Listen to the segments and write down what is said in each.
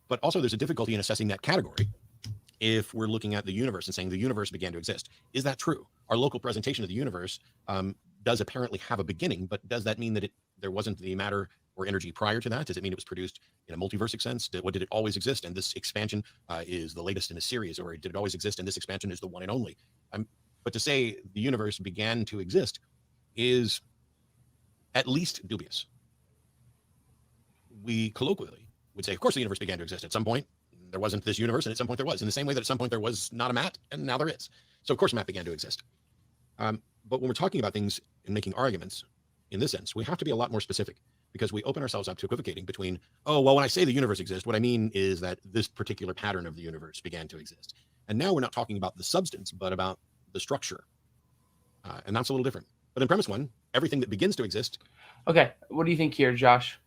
But also there's a difficulty in assessing that category if we're looking at the universe and saying the universe began to exist. Is that true? Our local presentation of the universe does apparently have a beginning, but does that mean that there wasn't the matter or energy prior to that? Does it mean it was produced in a multiversic sense? Did it always exist and this expansion is the latest in a series, or did it always exist and this expansion is the one and only? But to say the universe began to exist is at least dubious. We colloquially would say, of course, the universe began to exist. At some point, there wasn't this universe, and at some point there was. In the same way that at some point there was not a Matt, and now there is. So, of course, Matt began to exist. But when we're talking about things and making arguments in this sense, we have to be a lot more specific, because we open ourselves up to equivocating between, oh, well, when I say the universe exists, what I mean is that this particular pattern of the universe began to exist. And now we're not talking about the substance, but about the structure. And that's a little different. But in premise one, everything that begins to exist. Okay, what do you think here, Josh?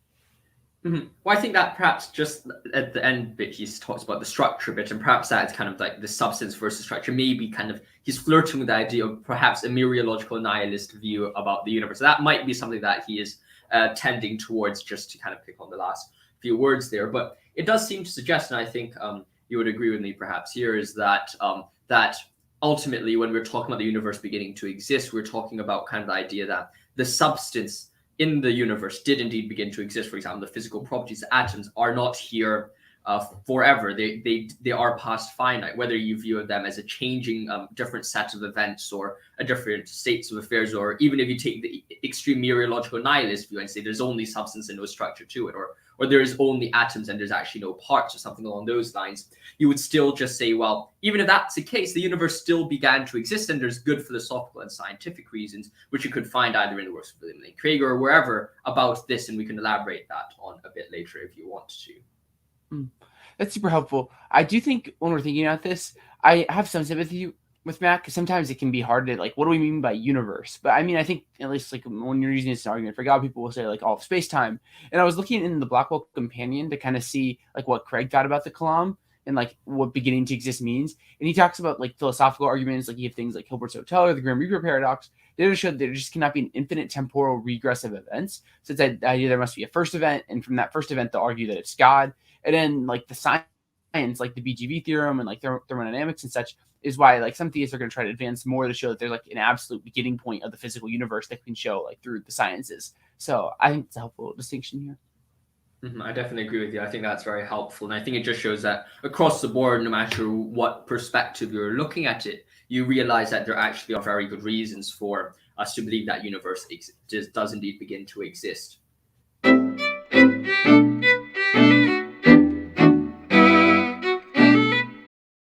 Mm-hmm. Well, I think that perhaps just at the end bit, he talks about the structure bit, and perhaps that's kind of like the substance versus structure. Maybe kind of he's flirting with the idea of perhaps a mereological nihilist view about the universe. That might be something that he is tending towards, just to kind of pick on the last few words there. But it does seem to suggest, and I think you would agree with me perhaps here, is that that ultimately when we're talking about the universe beginning to exist, we're talking about kind of the idea that the substance in the universe did indeed begin to exist. For example, the physical properties of atoms are not here forever. They are past finite, whether you view them as a changing different set of events or a different states of affairs, or even if you take the extreme mereological nihilist view and say there's only substance and no structure to it, or there is only atoms and there's actually no parts, or something along those lines, you would still just say, well, even if that's the case, the universe still began to exist, and there's good philosophical and scientific reasons, which you could find either in the works of William Lane Craig or wherever about this, and we can elaborate that on a bit later if you want to. That's super helpful. I do think when we're thinking about this, I have some sympathy with Matt, because sometimes it can be hard to, like, what do we mean by universe? But I mean, I think at least like when you're using this as an argument for God, people will say like all of space time. And I was looking in the Blackwell Companion to kind of see like what Craig thought about the Kalam and like what beginning to exist means. And he talks about like philosophical arguments, like you have things like Hilbert's Hotel or the Grim Reaper paradox. They show that there just cannot be an infinite temporal regress of events. So it's that idea there must be a first event, and from that first event they'll argue that it's God. And then like the science, like the BGV theorem and like thermodynamics and such, is why like some theists are going to try to advance more to show that there's like an absolute beginning point of the physical universe that can show like through the sciences. So I think it's a helpful distinction here. I definitely agree with you. I think that's very helpful. And I think it just shows that across the board, no matter what perspective you're looking at it, you realize that there actually are very good reasons for us to believe that universe does indeed begin to exist.